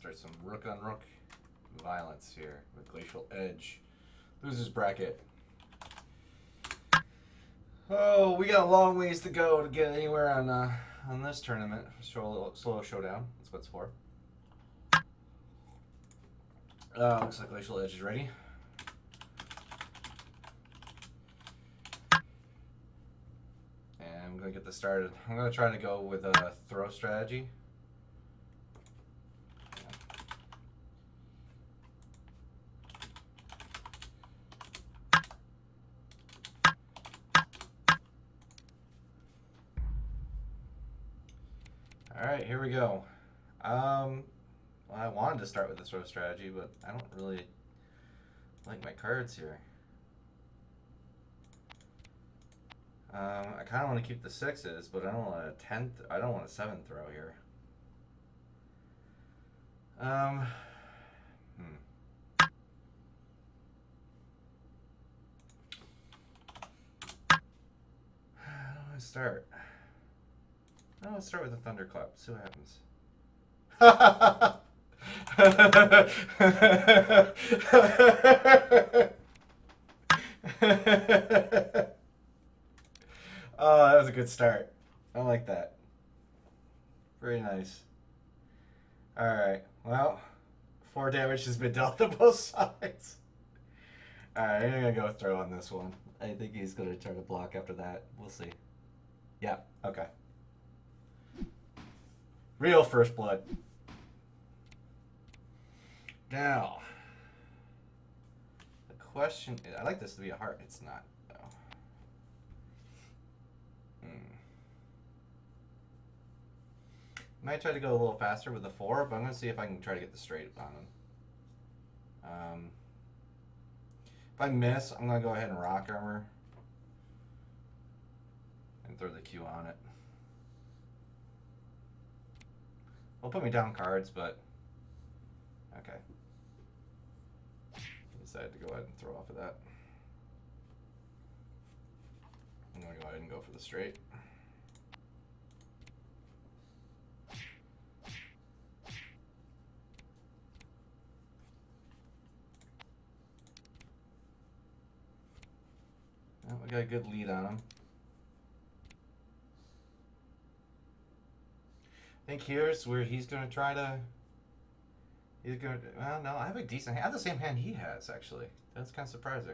start some Rook on Rook violence here with Glacialedge. Losers bracket. Oh, we got a long ways to go to get anywhere on this tournament. Slow Showdown. That's what it's for. Looks like Glacialedge is ready. And I'm gonna get this started. I'm gonna try to go with a throw strategy. Alright, here we go. Well, I wanted to start with the throw strategy, but I don't really like my cards here. I kind of want to keep the 6s, but I don't want a 10th. I don't want a 7th throw here. How do I start? No, let's start with a thunderclap. See what happens. Oh, that was a good start. I like that. Very nice. Alright, well, 4 damage has been dealt to both sides. Alright, I'm gonna go throw on this one. I think he's gonna try to block after that. We'll see. Yeah, okay. Real first blood. Now, the question is, I like this to be a heart. It's not, though. Might try to go a little faster with the 4, but I'm going to see if I can try to get the straight on him. If I miss, I'm going to go ahead and rock armor and throw the Q on it. Will put me down cards, but okay. Decided to go ahead and throw off of that. I'm going to go ahead and go for the straight. Well, we got a good lead on him. I think here's where he's going to try to... He's going to... Well, no, I have a decent hand. I have the same hand he has, actually. That's kind of surprising.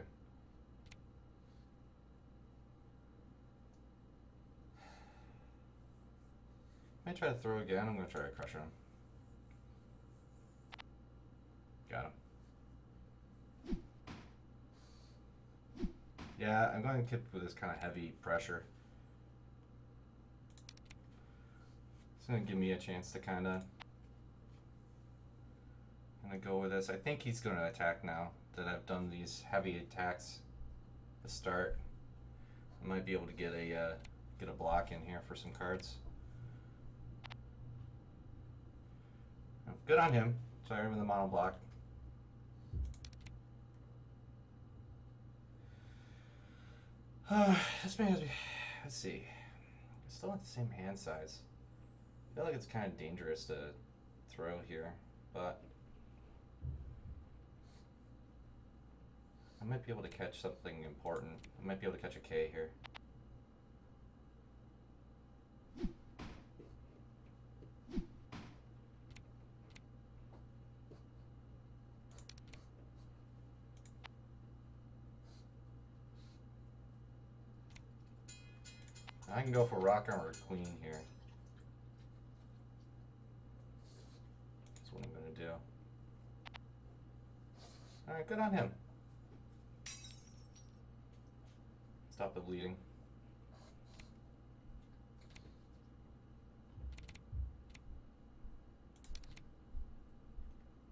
I may try to throw again. I'm going to try to crush him. Got him. Yeah, I'm going to keep with this kind of heavy pressure. It's going to give me a chance to kind of go with this. I think he's going to attack now that I've done these heavy attacks to start. I might be able to get a block in here for some cards. Good on him. Sorry with the mono block. This man has me. Let's see. It's still at the same hand size. I feel like it's kind of dangerous to throw here, but I might be able to catch something important. I might be able to catch a K here. I can go for rock armor queen here. That's what I'm going to do. Alright, good on him. Stop the bleeding.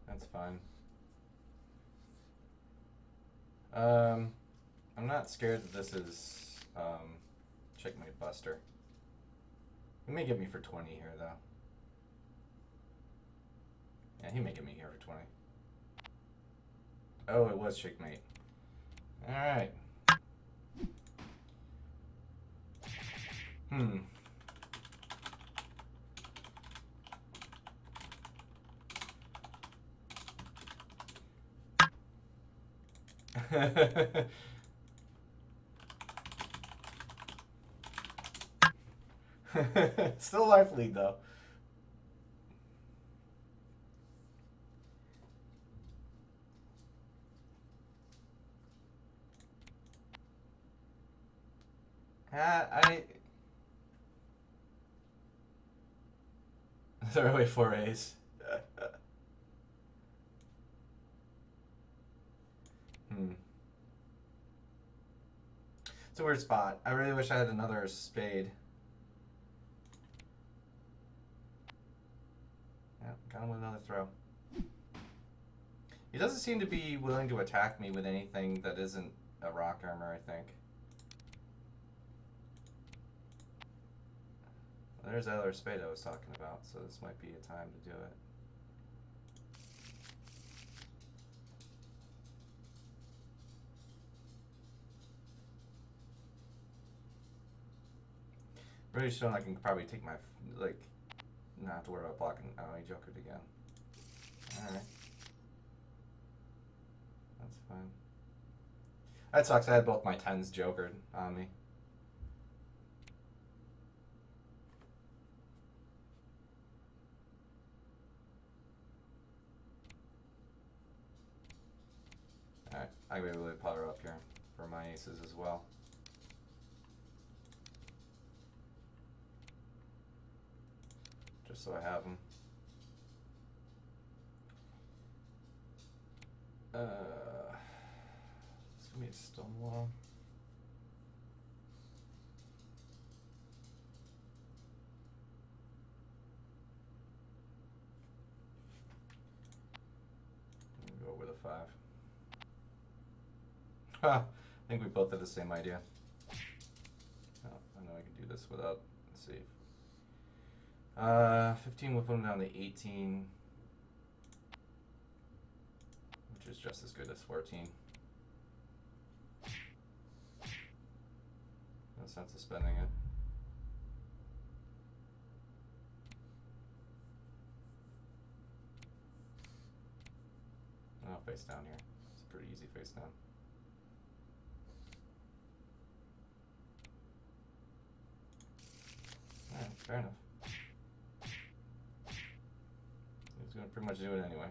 That's fine. I'm not scared that this is checkmate buster. He may get me for 20 here though. Yeah, he may get me here for 20. Oh, it was checkmate. Alright. Still life lead though. They're away 4As. It's a weird spot. I really wish I had another spade. Yeah, got him with another throw. He doesn't seem to be willing to attack me with anything that isn't a rock armor, I think. Well, there's that other spade I was talking about, so this might be a time to do it. Pretty soon I can probably take my, like, not have to worry about blocking. Oh, he jokered again. Alright. That's fine. That sucks. I had both my 10s jokered on me. Alright, I'm going to really power up here for my aces as well. Just so I have them. It's gonna be a stone wall. Go with a 5. I think we both had the same idea. Oh, I know I can do this without. Let's see. 15 will put him down to 18, which is just as good as 14. No sense of spending it. Oh, face down here. It's a pretty easy face down. Alright, fair enough. He's going to pretty much do it anyway.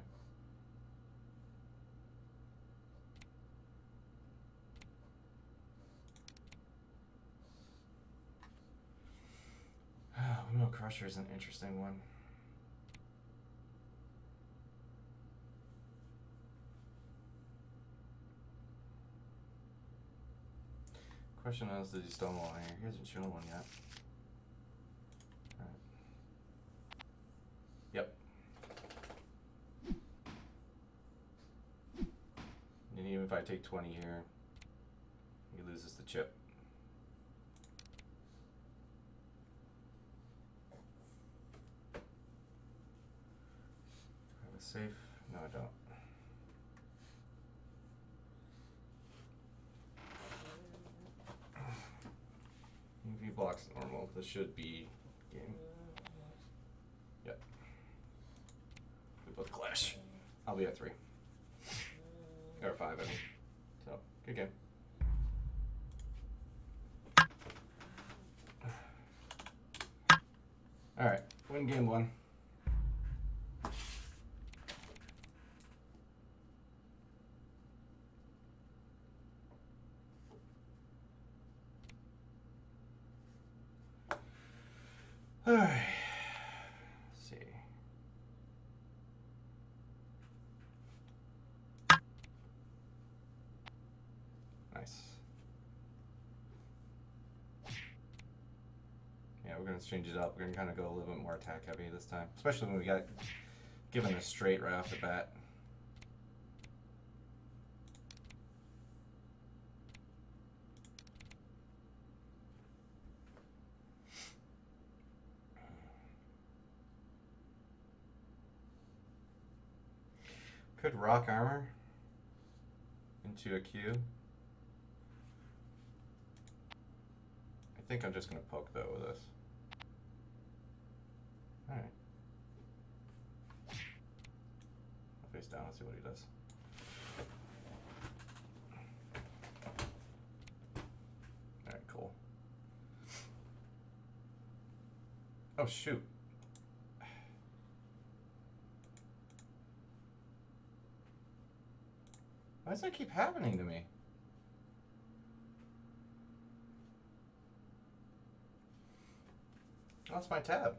Windmill Crusher is an interesting one. Question is, did he stonewall here? He hasn't shown one yet. Alright. Yep. And even if I take 20 here, he loses the chip. I have a safe? No, I don't. If he blocks normal, this should be game. Yep. We both clash. I'll be at 3. Or 5, I mean. So, good game. Alright, win game 1. Alright. Let's see. Nice. Yeah, we're going to change it up. We're going to kind of go a little bit more attack heavy this time. Especially when we got given a straight right off the bat. Could rock armor into a Q. I think I'm just going to poke though with this. Alright. I'll face down and see what he does. Oh, shoot. Why does that keep happening to me? That's my tab.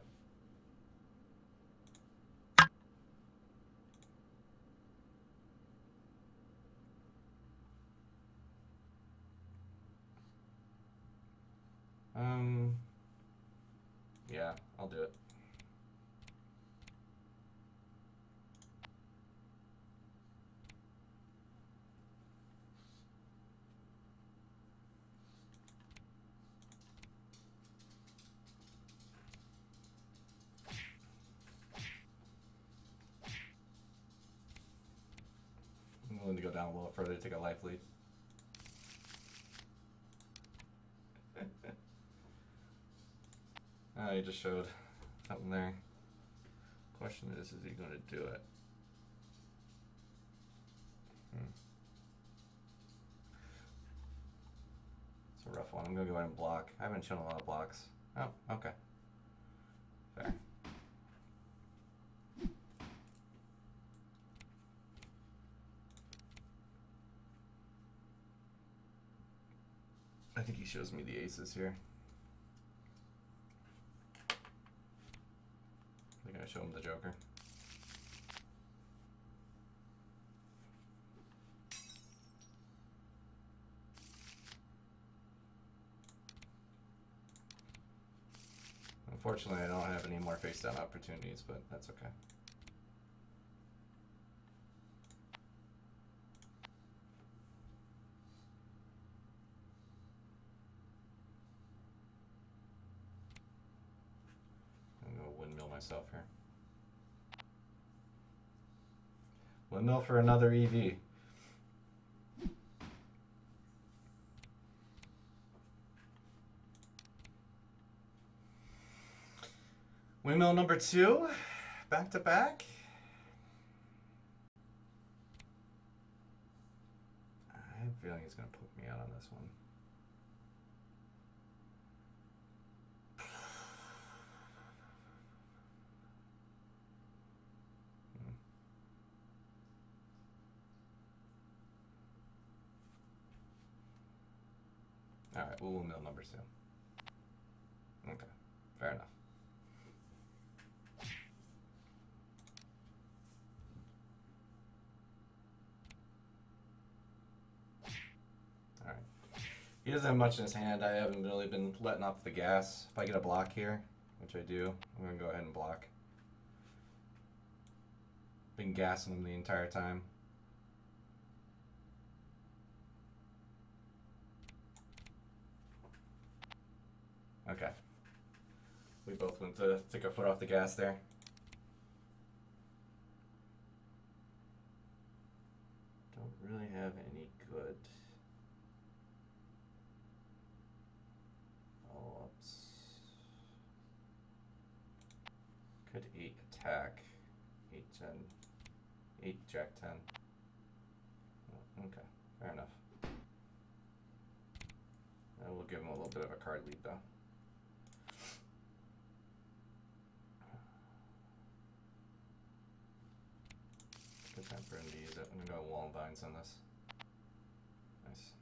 Yeah, I'll do it. I'm willing to go down a little further to take a life lead. Oh, he just showed something there. Question is he going to do it? It's a rough one. I'm going to go ahead and block. I haven't shown a lot of blocks. Oh, okay. Fair. I think he shows me the aces here. I think I show him the joker. Unfortunately, I don't have any more face-down opportunities, but that's okay. I'm going to windmill myself here. Windmill for another EV. Windmill number 2, back to back. I have a feeling he's going to put me out on this one. All right, we'll windmill number 2. Okay, fair enough. He doesn't have much in his hand. I haven't really been letting off the gas. If I get a block here, which I do, I'm going to go ahead and block. Been gassing him the entire time. Okay. We both went to take our foot off the gas there. Don't really have any good follow-ups. Could 8 attack. 8 10. 8 jack 10. Oh, okay, fair enough. I will give him a little bit of a card lead though. Good time for him to use it. I'm gonna go wall and vines on this. Nice.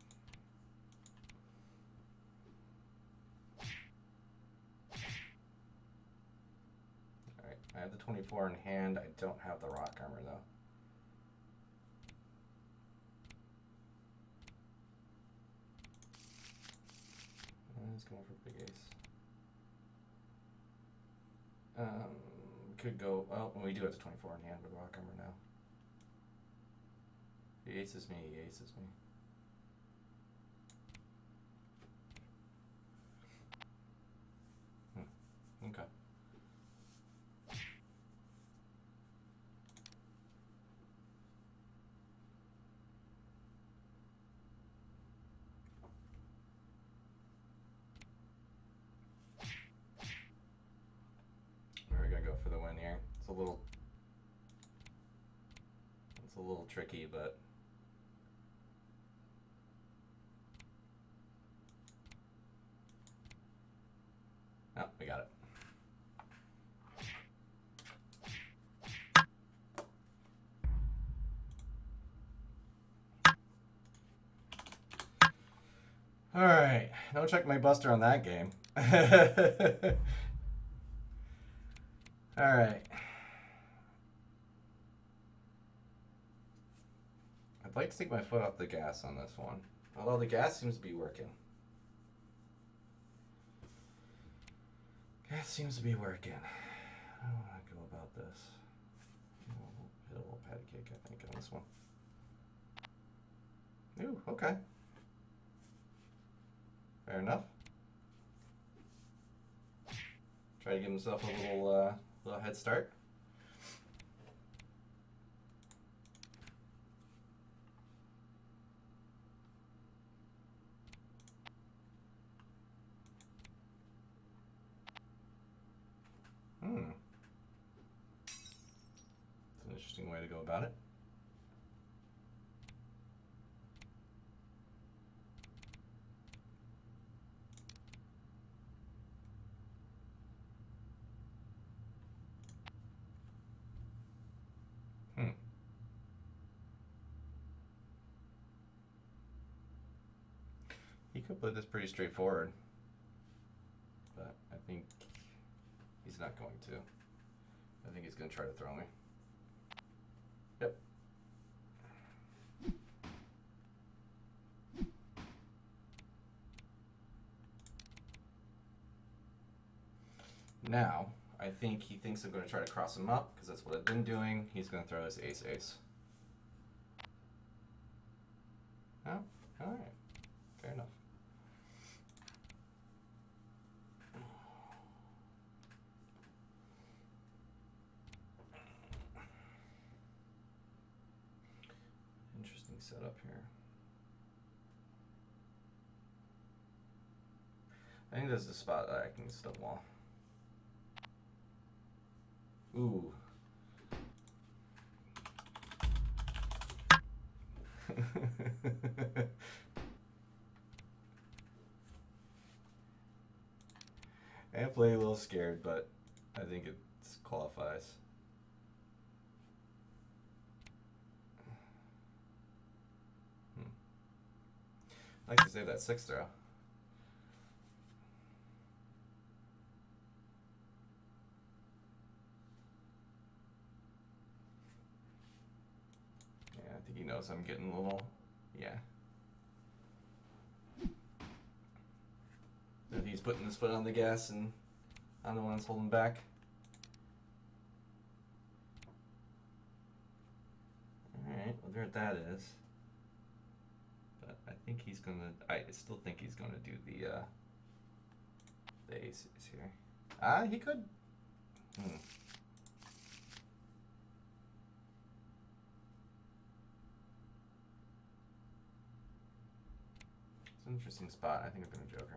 Alright, I have the 24 in hand. I don't have the rock armor though. He's going for big ace. Could go, well, we do have the 24 in hand with rock armor now. He aces me, he aces me. Okay. We're gonna go for the win here. It's a little tricky, but oh, we got it. All right, no check my buster on that game. All right. I'd like to take my foot off the gas on this one, although the gas seems to be working. Gas seems to be working. How do I go about this? Hit a little patty cake, I think, on this one. Ooh, okay. Fair enough. Try to give himself a little head start. It's an interesting way to go about it. He could play this pretty straightforward, but I think he's not going to. I think he's going to try to throw me. Yep. Now, I think he thinks I'm going to try to cross him up, because that's what I've been doing. He's going to throw his ace-ace. Oh, all right. Fair enough. Interesting setup here. I think this is the spot that I can stonewall. Ooh. I play a little scared, but I think it qualifies. I'd like to save that 6 throw. Yeah, I think he knows I'm getting a little, yeah. And he's putting his foot on the gas and I'm the one that's holding back. Alright, well there that is. But I think he's gonna, I still think he's gonna do the aces here. Ah, he could. It's an interesting spot. I think I'm gonna joker.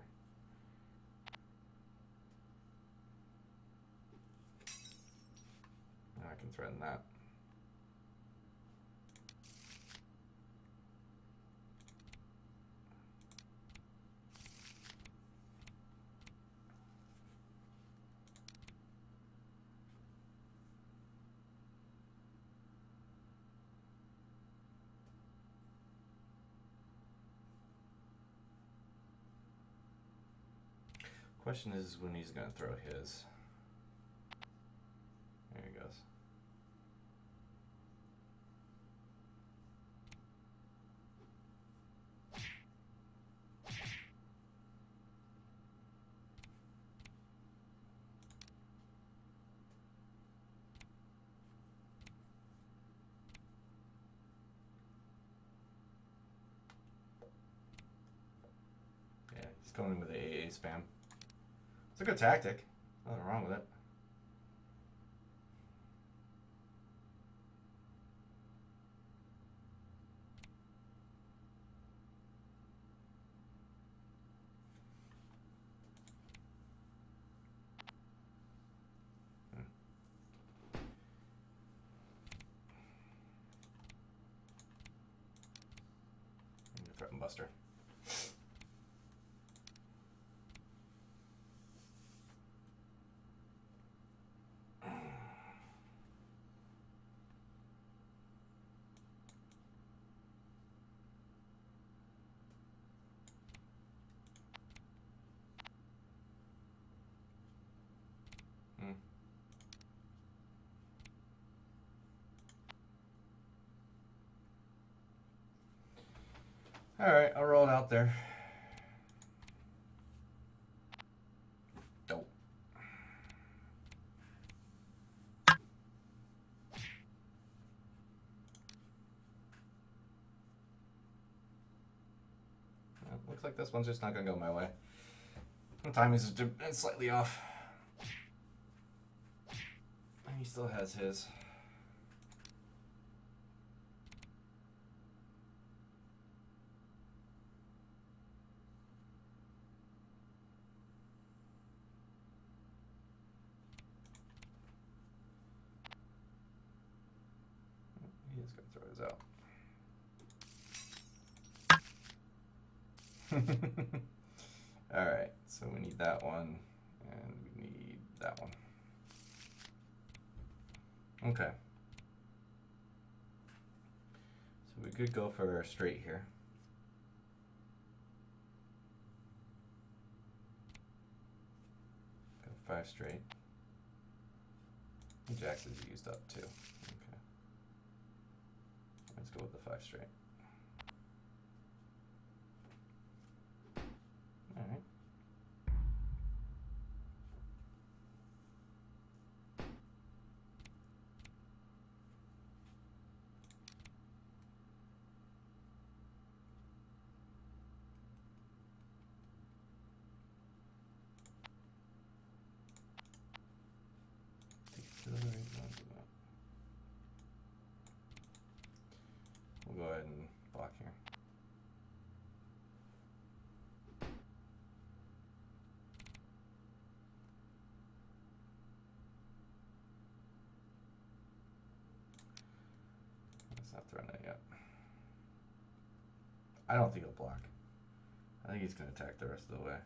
I can threaten that. Question is when he's gonna throw his. There he goes. Yeah, he's coming with the AA spam. It's a good tactic. Nothing wrong with it. Threaten buster. Alright, I'll roll it out there. Dope. Well, looks like this one's just not going to go my way. The timing is slightly off. And he still has his. He's going to throw his out. Alright, so we need that one, and we need that one. Okay. So we could go for a straight here. Go 5 straight. Jacks is used up too. Okay. Let's go with the 5 straight. All right. We'll go ahead and block here. It's not throwing it yet. I don't think he'll block. I think he's going to attack the rest of the way.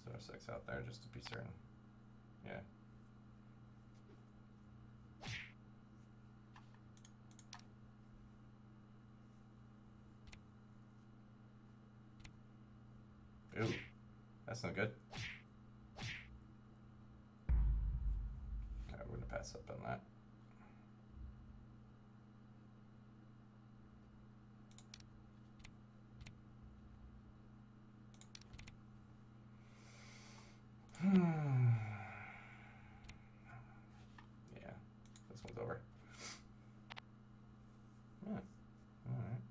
So 6 out there just to be certain. Yeah. Ooh, that's not good. Alright, we're gonna pass up on that. Yeah, this one's over. Yeah. Alright.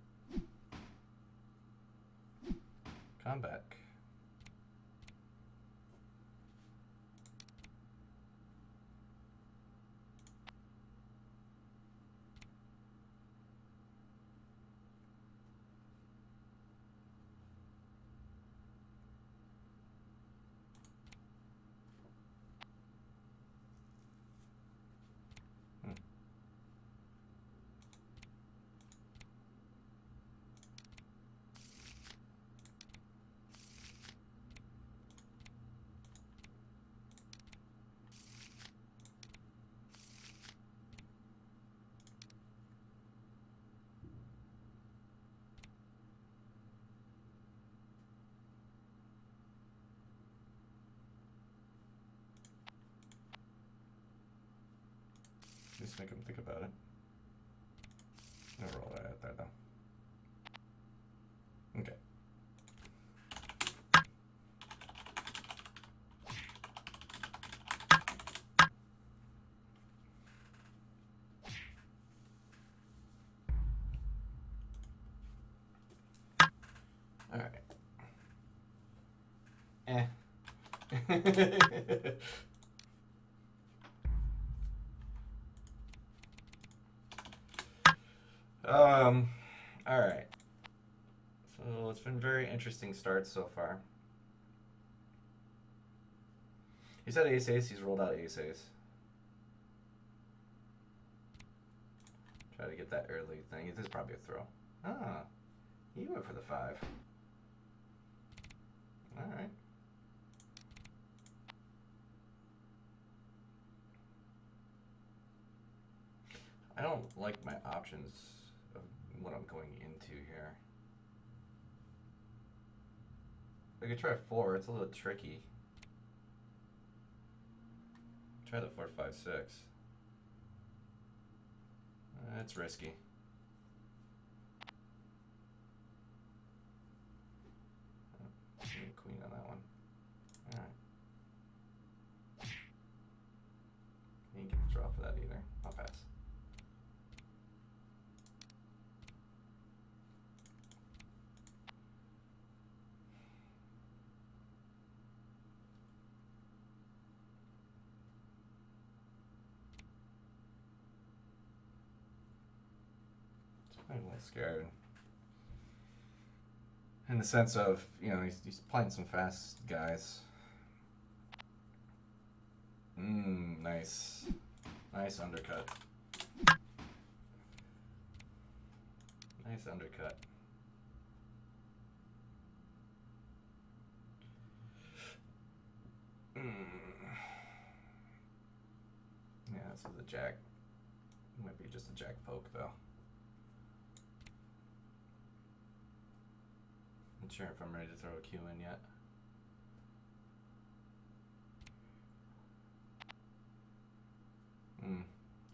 Come back. Just make him think about it. I'm gonna roll that out there though. Okay. All right. Eh. All right. So it's been very interesting starts so far. He's had ace-ace, he's rolled out ace-ace. Try to get that early thing. This is probably a throw. Ah, he went for the 5. All right. I don't like my options what I'm going into here. I could try 4. It's a little tricky. Try the 4, 5, 6. That's risky. Queen on that one. Alright. You didn't get the draw for that either. I'll pass. I'm a little scared. In the sense of, you know, he's playing some fast guys. Nice. Nice undercut. Nice undercut. Yeah, this is a jack. Might be just a jack poke, though. Not sure if I'm ready to throw a Q in yet.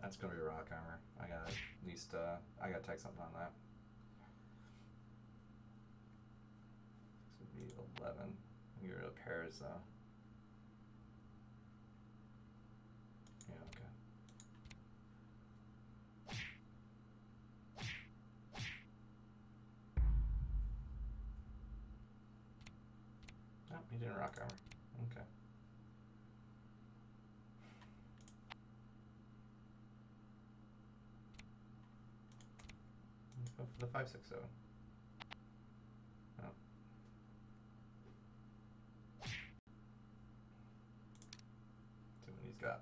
That's gonna be rock armor. I gotta at least I gotta take something on that. This would be 11. Get rid of pairs though. Yeah, okay. Oh, he didn't rock armor. Okay. Let's go for the 5, 6, 7. Oh. See what he's got.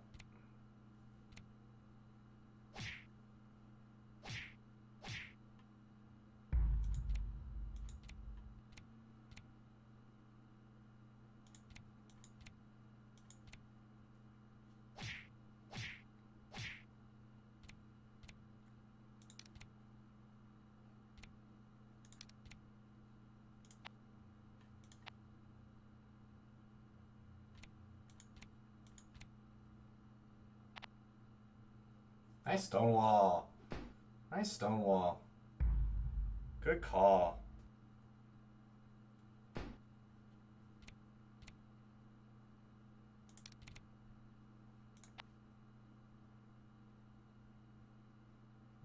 Nice stonewall. Nice stonewall. Good call.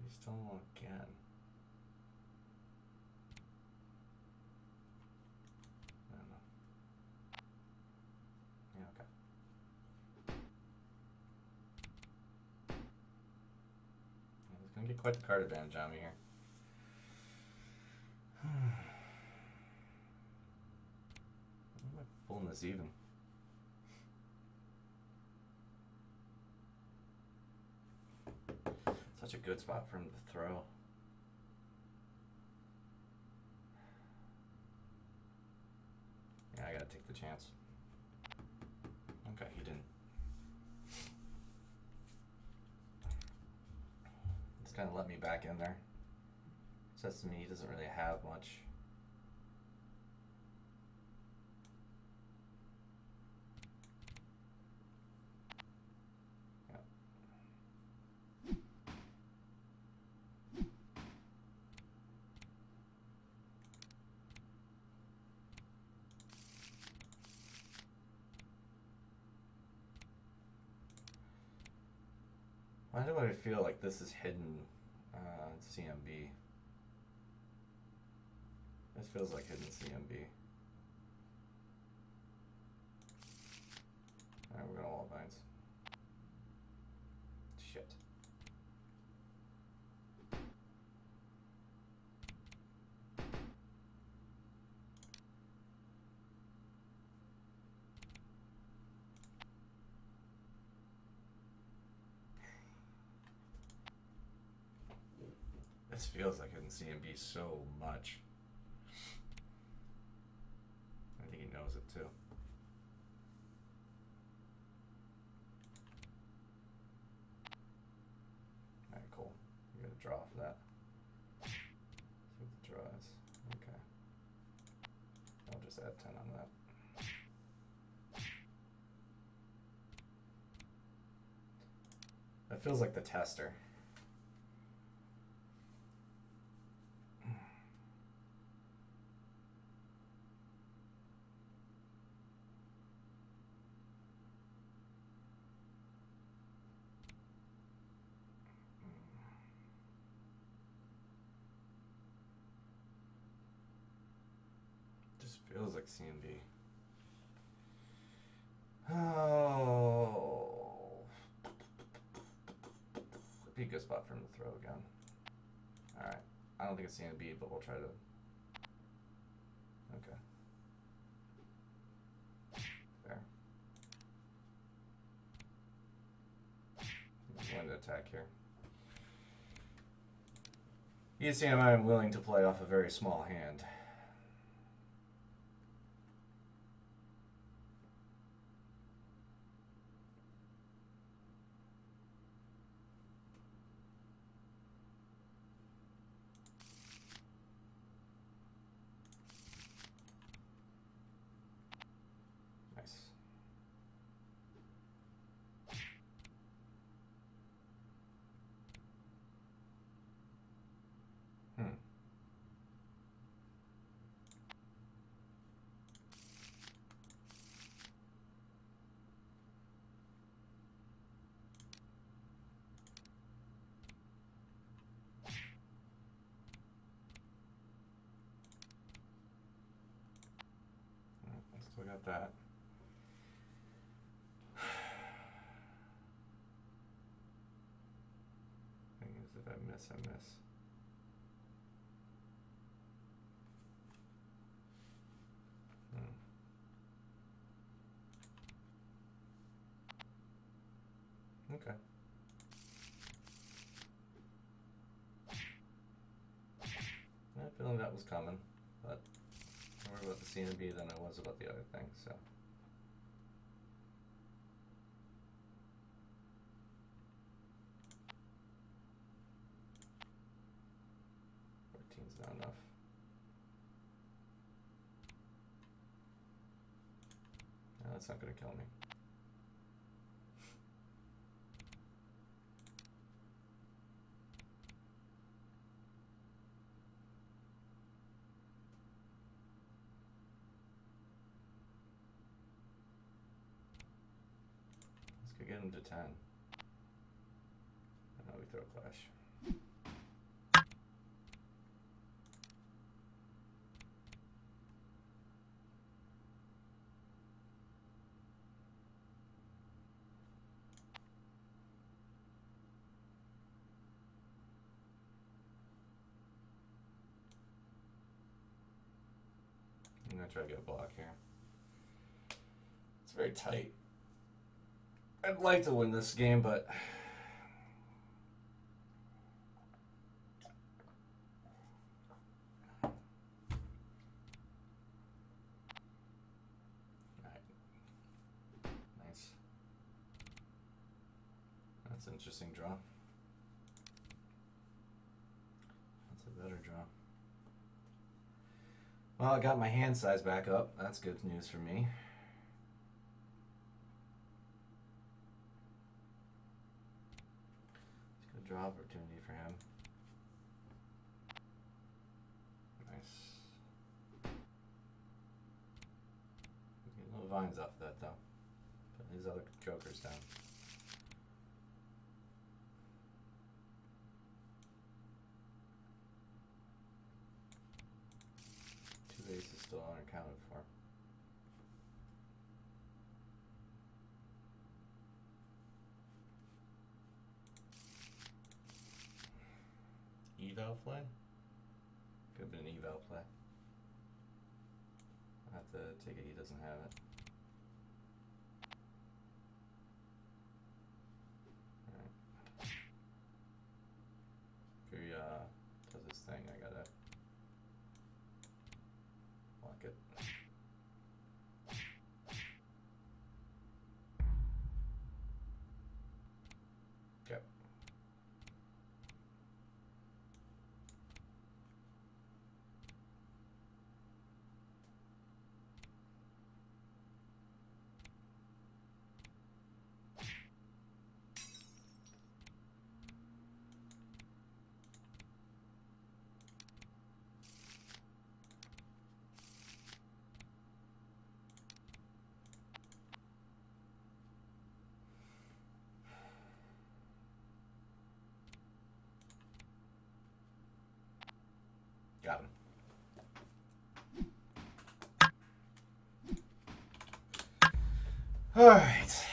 He's stonewall again. I don't know. Yeah, okay. Gonna get quite the card advantage on me here. I'm not pulling this even. Such a good spot for him to throw. Yeah, I gotta take the chance. Okay, he didn't. Kind of let me back in there. Says to me he doesn't really have much. Yep. Why do I feel like this is hidden CMB? This feels like hidden CMB. Alright, we're gonna wall binds. Shit. This feels like hidden CMB so much. I think he knows it too. Alright, cool. You gotta draw for that. just add 10 on that. That feels like the tester. Just feels like CMB. Oh. Be a good spot for him to throw again. Alright. I don't think it's CMB, but we'll try to. Okay. Fair. He's going to attack here. You see, I'm willing to play off a very small hand. So we got that. Thing is, if I miss, I miss. Okay. I had a feeling that was coming, but more about the CMB than I was about the other thing, so. Not enough. No, that's not going to kill me. This could get him to 10. And now we throw Clash. I'm going to try to get a block here. It's very tight. I'd like to win this game, but nice. That's an interesting draw. That's a better draw. Well, I got my hand size back up. That's good news for me. It's a good draw opportunity for him. Nice. Get little vines off of that though. Put his other jokers down. Two aces still unaccounted for. Eval play? Could have been an eval play. I'll have to take it he doesn't have it. Alright. If he does his thing, I gotta block it. Okay. Got him. All right.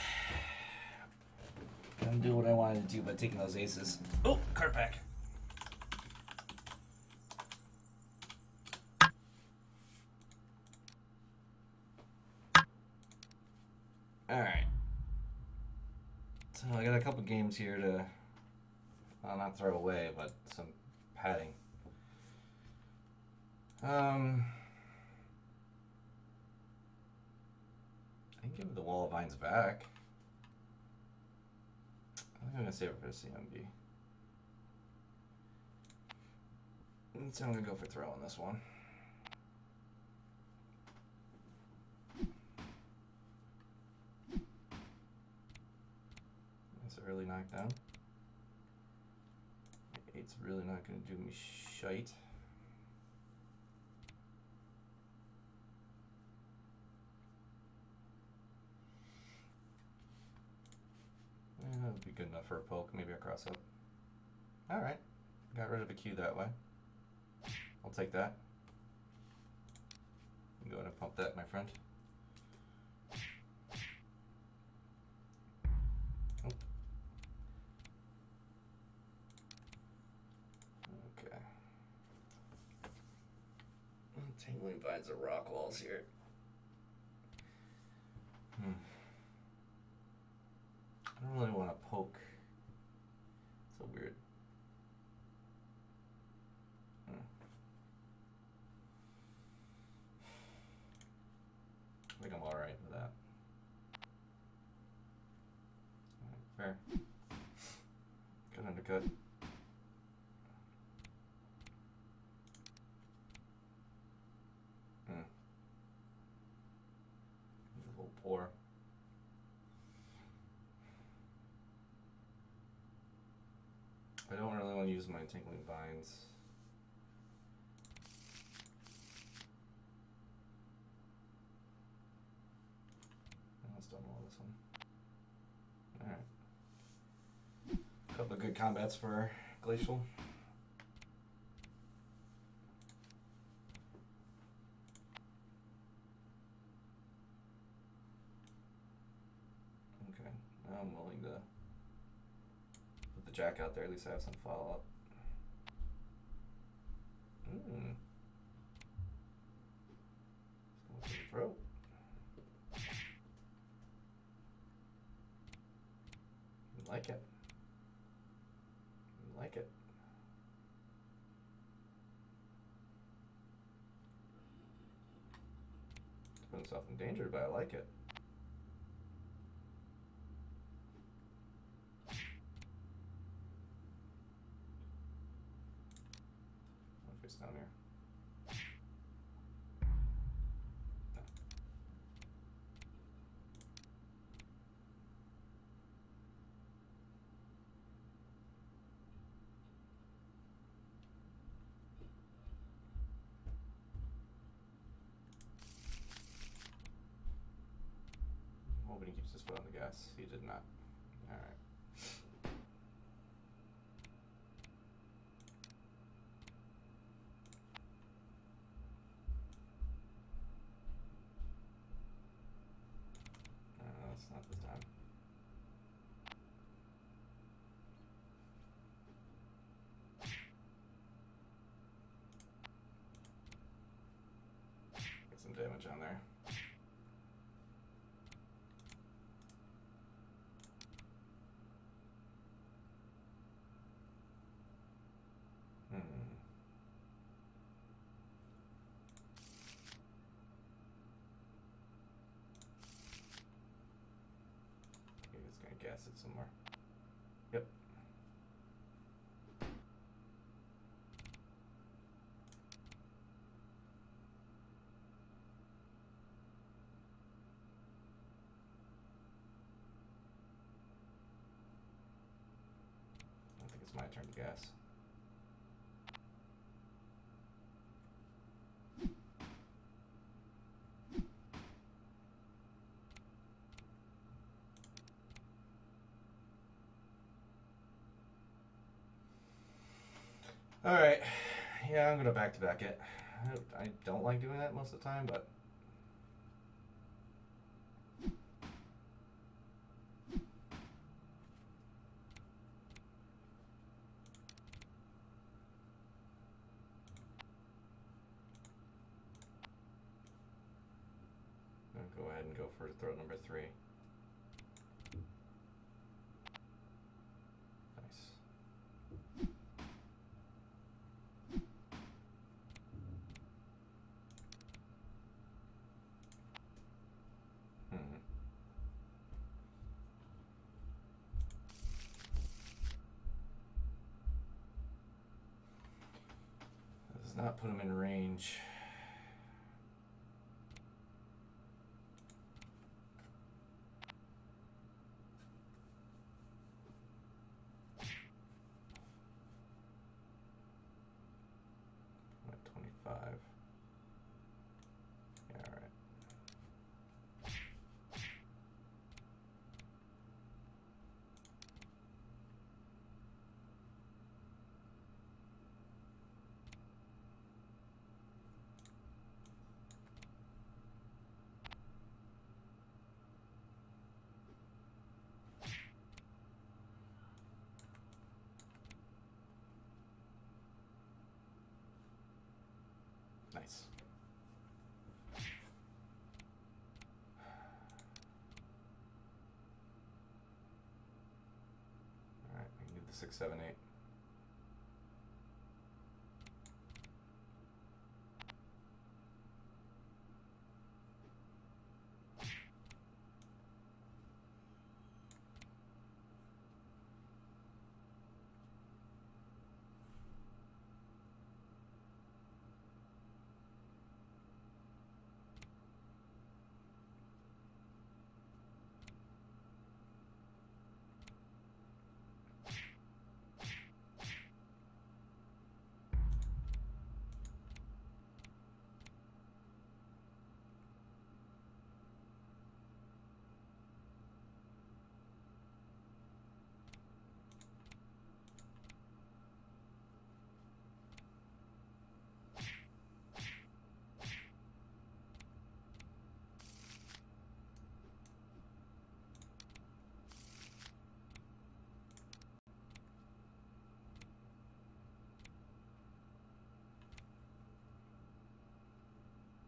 I'm gonna do what I wanted to do by taking those aces. Oh, card back. All right. So I got a couple games here to, well, not throw away, but some padding. I can give the Wall of Vines back. I think I'm gonna save it for the CMB. So I'm gonna go for throw on this one. That's a early knockdown. 8's really not gonna do me shite. That would be good enough for a poke, maybe a cross up. Alright, got rid of a Q that way. I'll take that. Go ahead and pump that, my friend. Oh. Okay. Tingling Vines of rock walls here. I don't really want to poke. So weird. I think I'm alright with that. Fair. Good undercut. A little poor. I don't really want to use my Tingling Vines. Let's done all this one. Alright. Couple of good combats for Glacial. Okay, now I'm willing to put the jack out there, at least I have some follow up. Let's go for the throat. Like it. Like it. Put himself in danger, but I like it. I'll face down here. Hoping he keeps his foot on the gas. He did not. Alright. That's not the time. Get some damage on there. Gas it somewhere. Yep. I think it's my turn to gas. All right, Yeah, I'm gonna back-to-back it. I don't like doing that most of the time, but... I'll go ahead and go for throw number 3. Nice. Does not put him in range. At 25. Yeah, all right. Nice. All right, we can do the 6, 7, 8.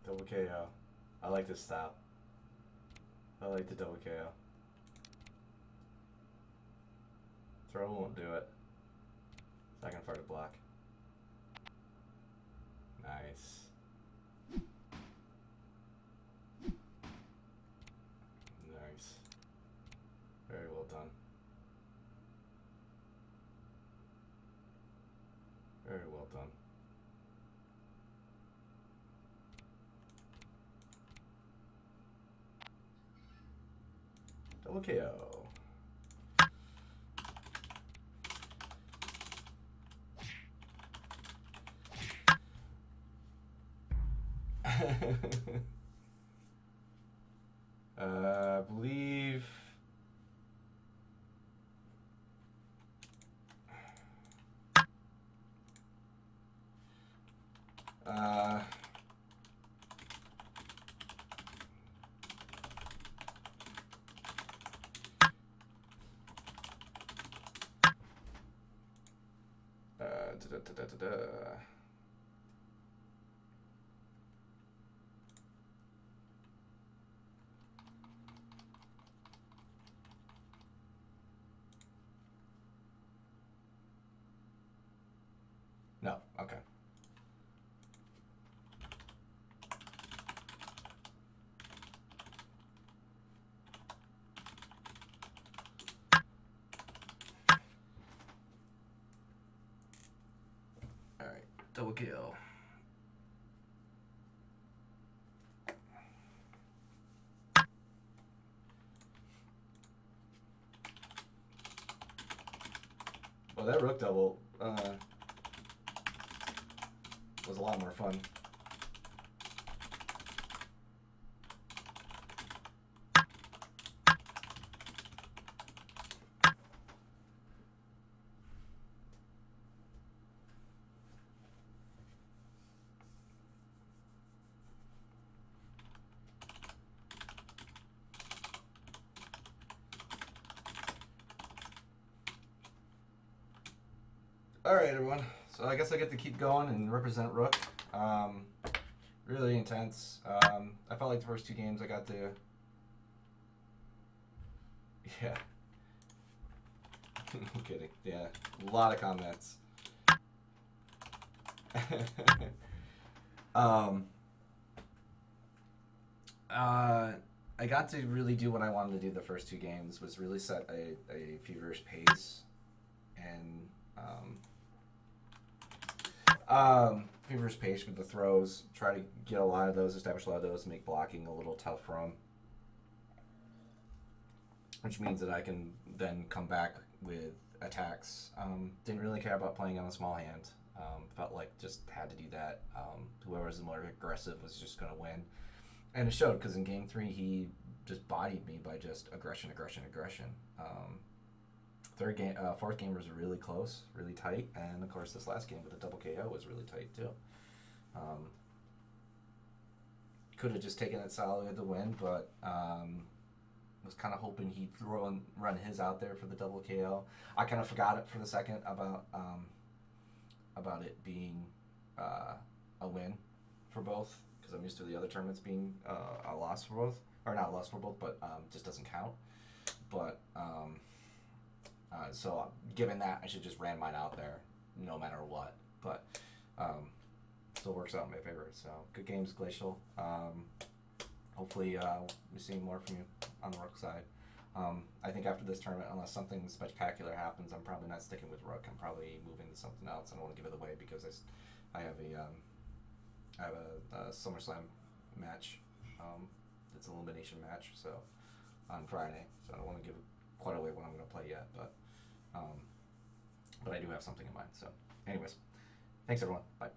Double KO. I like this style. I like the double KO. Throw won't do it. Second far to block. Nice. Nice. Very well done. Very well done. Double KO. I believe no, okay. All right, double kill. Well, that rook double was a lot more fun. All right, everyone. So I guess I get to keep going and represent Rook. Really intense. I felt like the first two games I got to... Yeah. I'm kidding. Yeah, a lot of comments. I got to really do what I wanted to do the first two games, was really set a feverish pace and feverish pace with the throws, try to get a lot of those, establish a lot of those, make blocking a little tough for them, which means that I can then come back with attacks. Didn't really care about playing on a small hand. Felt like just had to do that. Whoever was the more aggressive was just going to win. And it showed, because in game 3 he just bodied me by just aggression. Fourth game was really close, really tight, and of course this last game with a double KO was really tight too. Could have just taken it solid to win, but was kind of hoping he'd run his out there for the double KO. I kind of forgot it for the second about it being a win for both, because I'm used to the other tournaments being a loss for both, or not a loss for both, but just doesn't count. But so given that, I should just ran mine out there no matter what. But still works out in my favor. So good games, Glacial. Hopefully we're seeing more from you on the Rook side. I think after this tournament, unless something spectacular happens, I'm probably not sticking with Rook. I'm probably moving to something else. I don't want to give it away because I have a SummerSlam match. It's an elimination match, so on Friday. So I don't want to give quite away what I'm going to play yet, but I do have something in mind. So, anyways, thanks everyone. Bye.